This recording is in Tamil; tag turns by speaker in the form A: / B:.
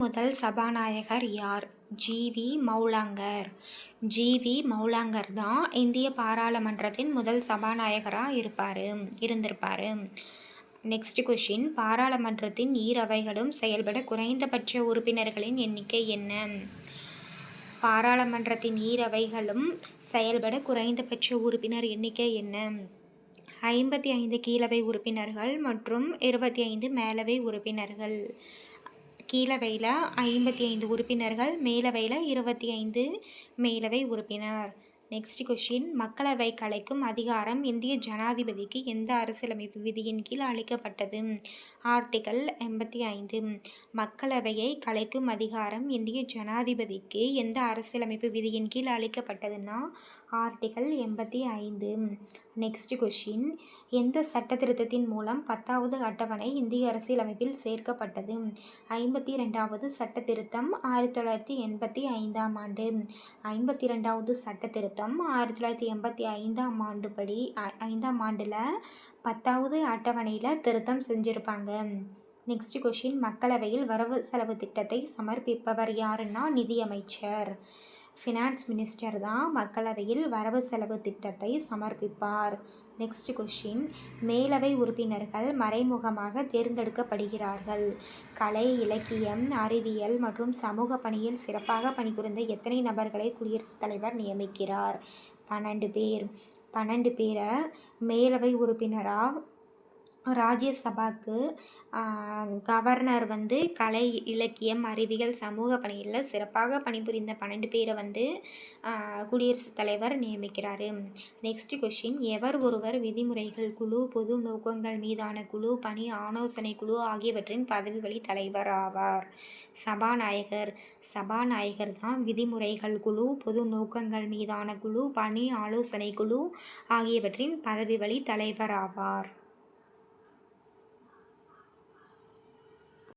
A: முதல் சபாநாயகர் யார்? ஜி.வி. மௌலாங்கர். ஜி.வி. மௌலாங்கர் தான் இந்திய பாராளுமன்றத்தின் முதல் சபாநாயகராக இருந்திருப்பாரு. நெக்ஸ்ட் கொஷின், பாராளுமன்றத்தின் அவைகளும் செயல்பட குறைந்தபட்ச உறுப்பினர்களின் எண்ணிக்கை என்ன? பாராளுமன்றத்தின் அவைகளும் செயல்பட குறைந்தபட்ச உறுப்பினர் எண்ணிக்கை என்ன? 55 கீழவை உறுப்பினர்கள் மற்றும் 25 மேலவை உறுப்பினர்கள். கீழவையில் 55 உறுப்பினர்கள், மேலவையில் 25 மேலவை உறுப்பினர். நெக்ஸ்ட் கொஷின், மக்களவை கலைக்கும் அதிகாரம் இந்திய ஜனாதிபதிக்கு எந்த அரசியலமைப்பு விதியின் கீழ் அளிக்கப்பட்டது? ஆர்டிகல் 85. மக்களவையை கலைக்கும் அதிகாரம் இந்திய ஜனாதிபதிக்கு எந்த அரசியலமைப்பு விதியின் கீழ் அளிக்கப்பட்டதுன்னா ஆர்டிகல் 85. நெக்ஸ்ட் கொஷின், எந்த சட்ட திருத்தத்தின் மூலம் 10வது அட்டவணை இந்திய அரசியலமைப்பில் சேர்க்கப்பட்டது? 52வது சட்ட திருத்தம் 1985ஆம் ஆண்டு. 52வது சட்ட திருத்தம் 1985ஆம் ஆண்டில் 10வது அட்டவணையில் திருத்தம் செஞ்சுருப்பாங்க. நெக்ஸ்ட் கொஷின், மக்களவையில் வரவு செலவு திட்டத்தை சமர்ப்பிப்பவர் யாருன்னா நிதியமைச்சர். ஃபினான்ஸ் மினிஸ்டர் தான் மக்களவையில் வரவு செலவு திட்டத்தை சமர்ப்பிப்பார். நெக்ஸ்ட் கொஷின், மேலவை உறுப்பினர்கள் மறைமுகமாக தேர்ந்தெடுக்கப்படுகிறார்கள். கலை, இலக்கியம், அறிவியல் மற்றும் சமூக பணியில் சிறப்பாக பணிபுரிந்த எத்தனை நபர்களை குடியரசுத் தலைவர் நியமிக்கிறார்? 12 பேர். 12 பேரை மேலவை உறுப்பினராக, ராஜ்யசபாக்கு கவர்னர் கலை, இலக்கியம், அறிவியல், சமூக பணியில் சிறப்பாக பணிபுரிந்த 12 பேரை குடியரசுத் தலைவர் நியமிக்கிறார். நெக்ஸ்ட் கொஷின், எவர் ஒருவர் விதிமுறைகள் குழு, பொது நோக்கங்கள் மீதான குழு, பணி ஆலோசனை குழு ஆகியவற்றின் பதவி வழி தலைவர் ஆவார்? சபாநாயகர். சபாநாயகர் தான் விதிமுறைகள் குழு, பொது நோக்கங்கள் மீதான குழு, பணி ஆலோசனை குழு ஆகியவற்றின் பதவி வழி தலைவர் ஆவார்.